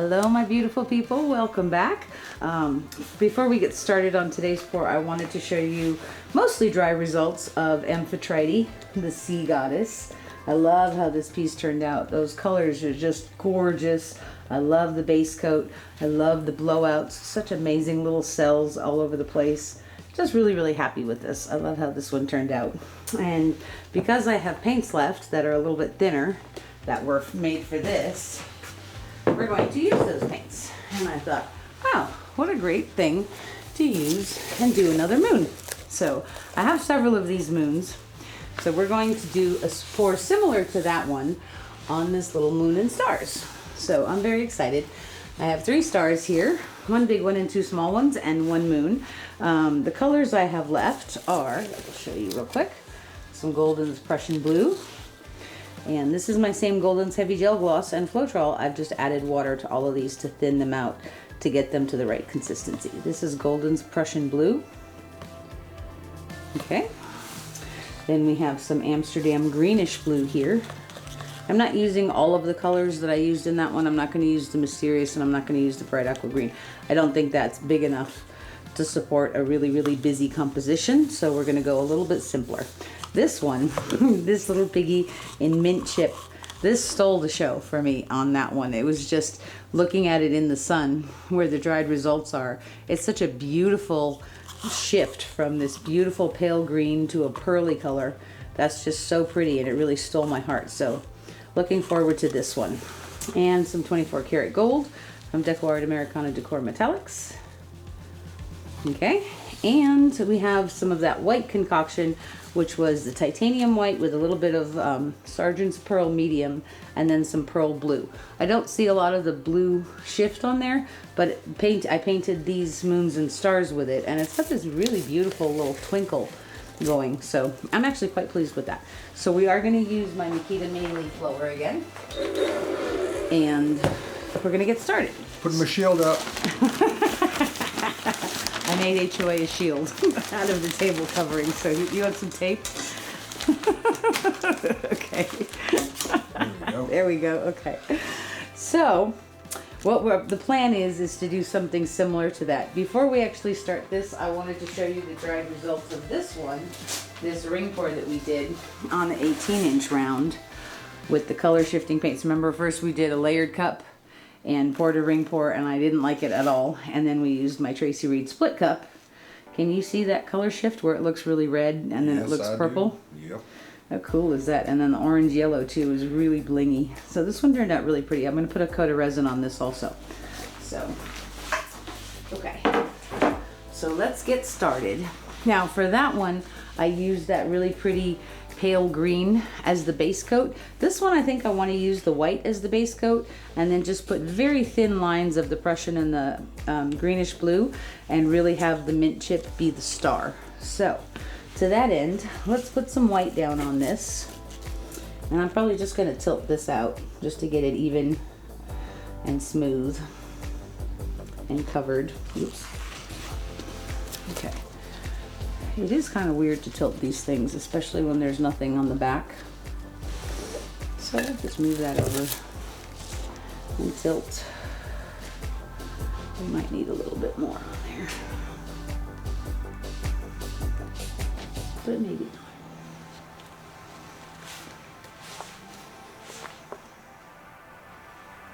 Hello my beautiful people, welcome back. Before we get started on today's pour, I wanted to show you mostly dry results of Amphitrite, the sea goddess. I love how this piece turned out. Those colors are just gorgeous. I love the base coat. I love the blowouts. Such amazing little cells all over the place. Just really happy with this. I love how this one turned out. And because I have paints left that are a little bit thinner that were made for this, we're going to use those paints. And I thought, wow, what a great thing to use and do another moon. So I have several of these moons. So we're going to do a pour similar to that one on this little moon and stars. So I'm very excited. I have 3 stars here, one big one and 2 small ones, and 1 moon. The colors I have left are, I'll show you real quick, some Golden's Prussian Blue. And this is my same Golden's Heavy Gel Gloss and Floetrol. I've just added water to all of these to thin them out to get them to the right consistency. This is Golden's Prussian Blue. Okay. Then we have some Amsterdam Greenish Blue here. I'm not using all of the colors that I used in that one. I'm not going to use the Mysterious and I'm not going to use the Bright Aqua Green. I don't think that's big enough to support a really busy composition. So we're going to go a little bit simpler. This one, this little Piggy in mint chip, this stole the show for me on that one. It was just looking at it in the sun where the dried results are. It's such a beautiful shift from this beautiful pale green to a pearly color. That's just so pretty and it really stole my heart. So looking forward to this one. And some 24 karat gold from DecoArt Americana Decor Metallics. Okay, and we have some of that white concoction, which was the titanium white with a little bit of Sergeant's Pearl medium and then some pearl blue. I don't see a lot of the blue shift on there, but I painted these moons and stars with it, and it's got this really beautiful little twinkle going. So I'm actually quite pleased with that. So we are going to use my Makita Mini Leafblower again, and we're going to get started. Putting my shield up. I made HOA a shield out of the table covering, so you want some tape? Okay. There we go. Okay. So what the plan is to do something similar to that. Before we actually start this, I wanted to show you the dried results of this one, this ring pour that we did on the 18-inch round with the color shifting paints. Remember, first we did a layered cup and poured a ring pour, and I didn't like it at all. And then we used my Tracy Reed split cup. Can you see that color shift where it looks really red and then it looks purple? Yep. How cool is that? And then the orange yellow too is really blingy. So this one turned out really pretty. I'm going to put a coat of resin on this also. So, okay. So let's get started. Now for that one, I used that really pretty pale green as the base coat. This one I think I want to use the white as the base coat and then just put very thin lines of the Prussian and the greenish blue and really have the mint chip be the star. So to that end, let's put some white down on this, and I'm probably just going to tilt this out just to get it even and smooth and covered. Oops. Okay. It is kind of weird to tilt these things, especially when there's nothing on the back. So I'll just move that over and tilt. We might need a little bit more on there, but maybe not.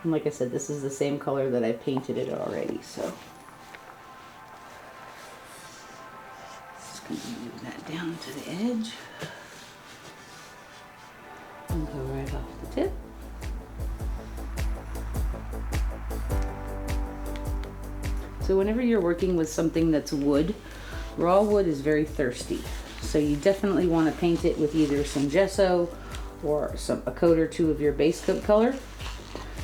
And like I said, this is the same color that I painted it already, so. Going to move that down to the edge and go right off the tip. So whenever you're working with something that's wood, raw wood is very thirsty. So you definitely want to paint it with either some gesso or a coat or two of your base coat color.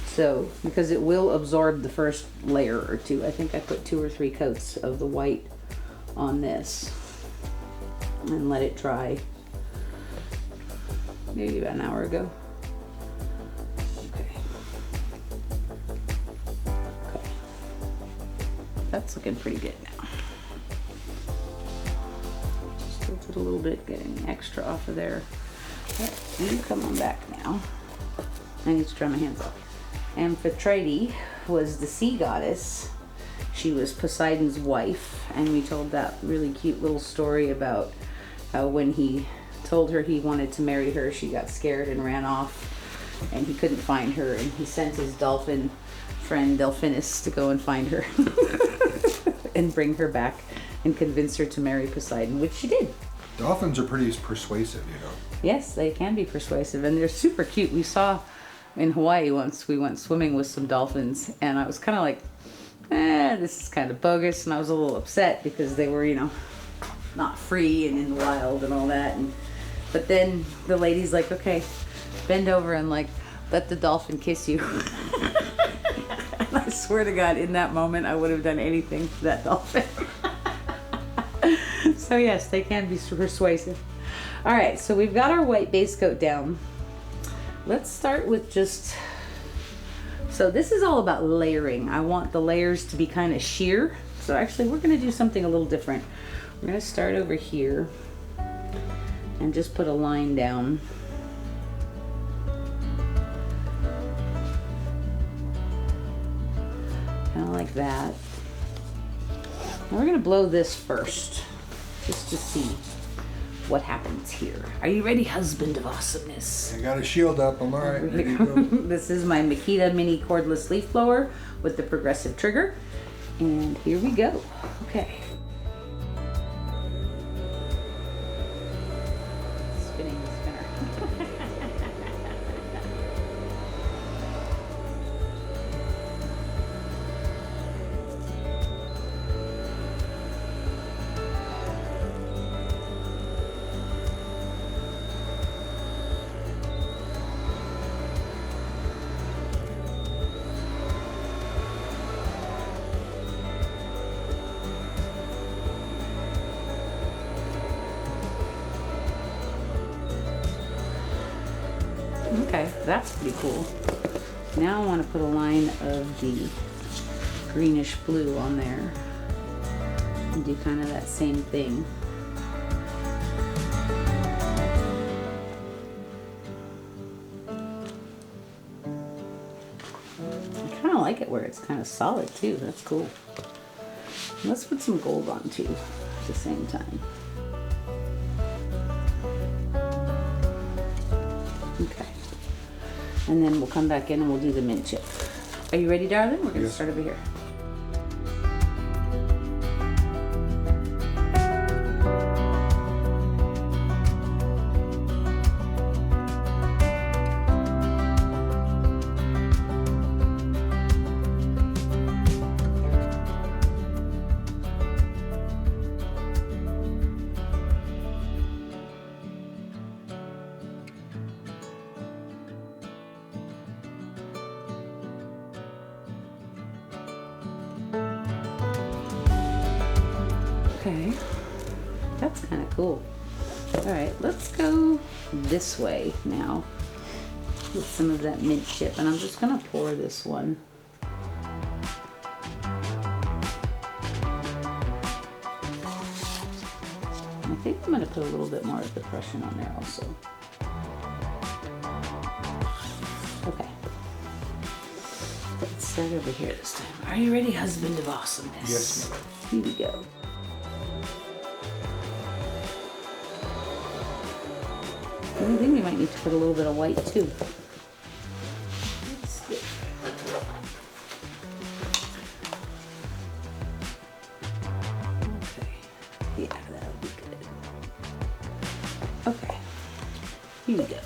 So, because it will absorb the first layer or two. I think I put 2 or 3 coats of the white on this and let it dry maybe about an hour ago. Okay. That's looking pretty good now. Just tilt it a little bit, getting extra off of there. Okay, you come on back now. I need to dry my hands off. Amphitrite was the sea goddess. She was Poseidon's wife, and we told that really cute little story about how when he told her he wanted to marry her, she got scared and ran off, and he couldn't find her, and he sent his dolphin friend Delphinus to go and find her and bring her back and convince her to marry Poseidon, which she did. Dolphins are pretty persuasive, you know. Yes, they can be persuasive, and they're super cute. We saw in Hawaii once, we went swimming with some dolphins, and I was kind of like, this is kind of bogus, and I was a little upset because they were, you know, not free and in the wild and all that. But then the lady's like, okay, bend over and like let the dolphin kiss you. And I swear to God, in that moment, I would have done anything for that dolphin. So yes, they can be persuasive. All right, so we've got our white base coat down. Let's start with just, so this is all about layering. I want the layers to be kind of sheer. So actually we're gonna do something a little different. We're gonna start over here and just put a line down. Kind of like that. Now we're gonna blow this first, just to see what happens here. Are you ready, husband of awesomeness? I got a shield up, I'm all right. Ready to go. This is my Makita Mini Cordless Leaf Blower with the progressive trigger. And here we go. Okay. Spinning the spinner. Okay, that's pretty cool. Now I want to put a line of the greenish blue on there and do kind of that same thing. I kind of like it where it's kind of solid too. That's cool. Let's put some gold on too at the same time. Okay. And then we'll come back in and we'll do the mint chip. Are you ready, darling? We're going to start over here. Okay, that's kind of cool. All right, let's go this way now with some of that mint chip, and I'm just gonna pour this one. I think I'm gonna put a little bit more of the Prussian on there also. Okay, let's start over here this time. Are you ready, husband of awesomeness? Yes, mother. Here we go. I think we might need to put a little bit of white too. Okay. Yeah, that'll be good. Okay. Here we go.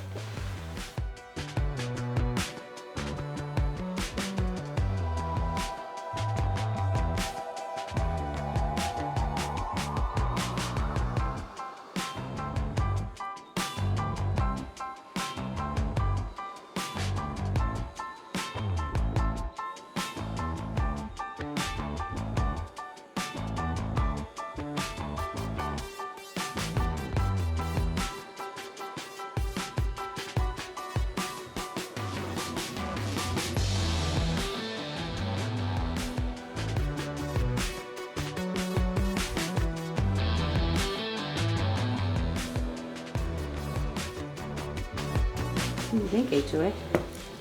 What do you think, HOA?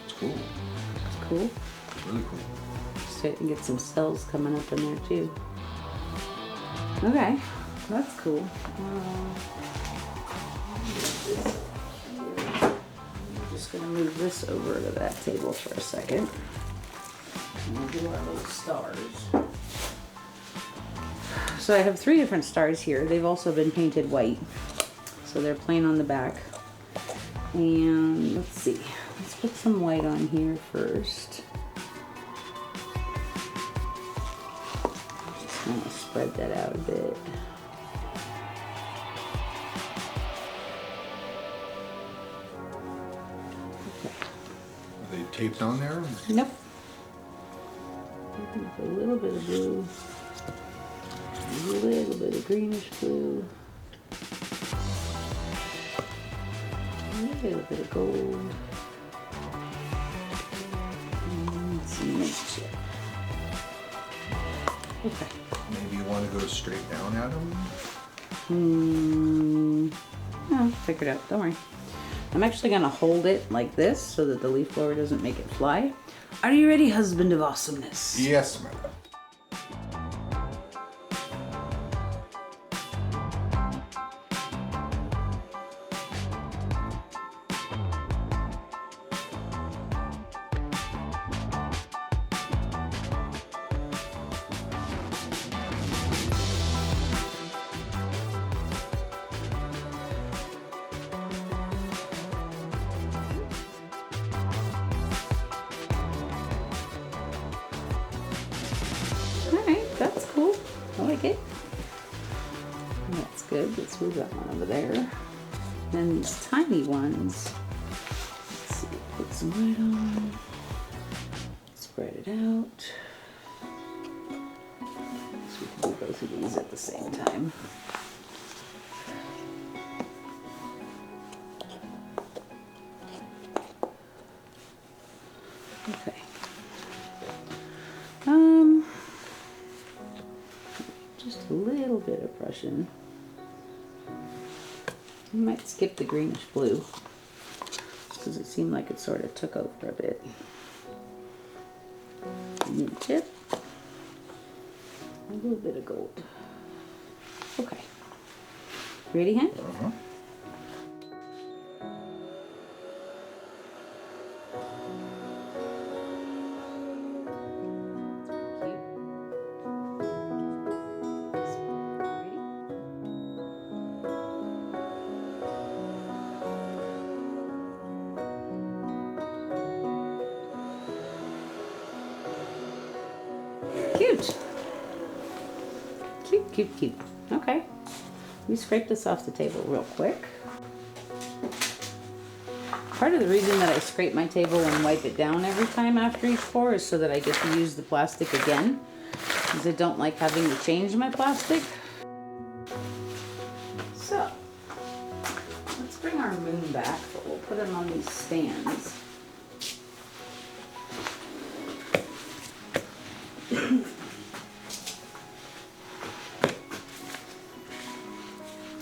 It's cool. It's cool. It's really cool. to it and get some cells coming up in there too. Okay, that's cool. I'm just gonna move this over to that table for a second. And we'll do our little stars. So I have 3 different stars here. They've also been painted white. So they're plain on the back. And let's see, let's put some white on here first. Just want to spread that out a bit. Okay. Are they taped on there? Nope. A little bit of blue, a little bit of greenish blue, a little bit of gold, and some mint chip. Okay. Maybe you want to go straight down at them? No, I'll figure it out, don't worry. I'm actually gonna hold it like this so that the leaf blower doesn't make it fly. Are you ready, husband of awesomeness? Yes, madam. Alright, that's cool. I like it. That's good. Let's move that one over there. Then these tiny ones. Let's see, put some white on. Spread it out. So we can do both of these at the same time. Okay. Just a little bit of Prussian. I might skip the greenish blue because it seemed like it sort of took over a bit. Mint chip. A little bit of gold. Okay. Ready, Hen? Uh-huh. Cute. Cute, cute, cute. Okay. Let me scrape this off the table real quick. Part of the reason that I scrape my table and wipe it down every time after each pour is so that I get to use the plastic again, because I don't like having to change my plastic. So, let's bring our moon back, but we'll put him on these stands.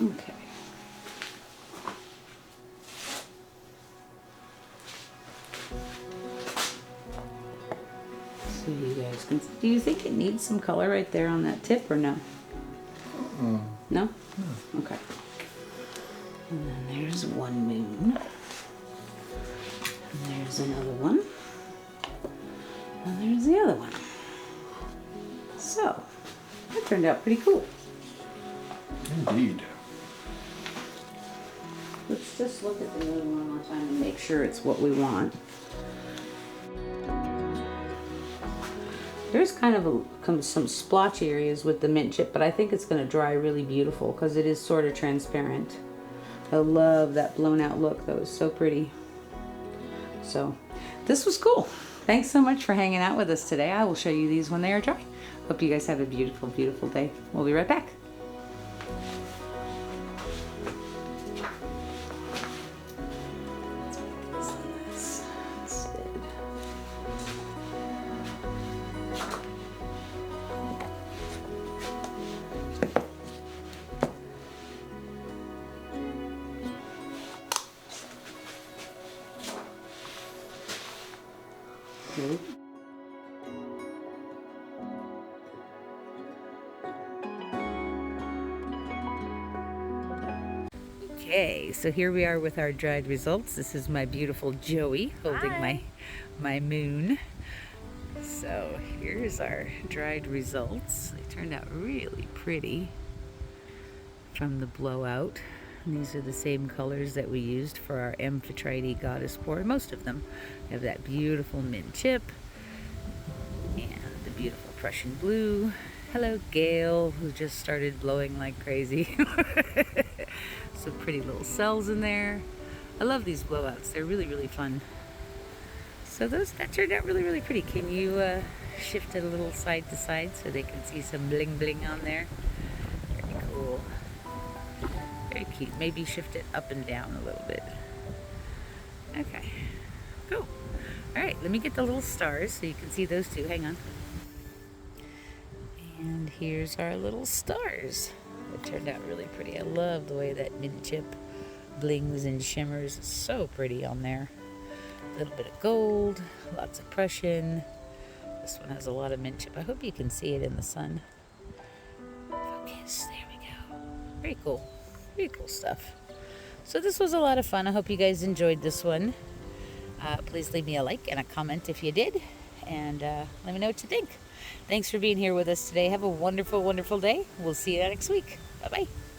Okay. So you guys can, do you think it needs some color right there on that tip or no? No? No. Okay. And then there's one moon. And there's another one. And there's the other one. So, that turned out pretty cool. Indeed. Let's just look at the moon one more time and make sure it's what we want. There's kind of some splotchy areas with the mint chip, but I think it's going to dry really beautiful because it is sort of transparent. I love that blown out look. That was so pretty. So, this was cool. Thanks so much for hanging out with us today. I will show you these when they are dry. Hope you guys have a beautiful, beautiful day. We'll be right back. Okay, so here we are with our dried results. This is my beautiful Joey holding my moon. So here's our dried results. They turned out really pretty from the blowout. And these are the same colors that we used for our Amphitrite goddess pour. Most of them have that beautiful mint chip and the beautiful Prussian blue. Hello, Gail, who just started blowing like crazy. Some pretty little cells in there. I love these blowouts. They're really, really fun. So that turned out really, really pretty. Can you shift it a little side to side so they can see some bling bling on there? Very cool. Very cute. Maybe shift it up and down a little bit. Okay, cool. All right, let me get the little stars so you can see those two. Hang on. And here's our little stars. It turned out really pretty. I love the way that mint chip blings and shimmers. It's so pretty on there. A little bit of gold, lots of Prussian. This one has a lot of mint chip. I hope you can see it in the sun. Focus, there we go. Very cool. Very cool stuff. So this was a lot of fun. I hope you guys enjoyed this one. Please leave me a like and a comment if you did. And let me know what you think. Thanks for being here with us today. Have a wonderful, wonderful day. We'll see you next week. Bye-bye.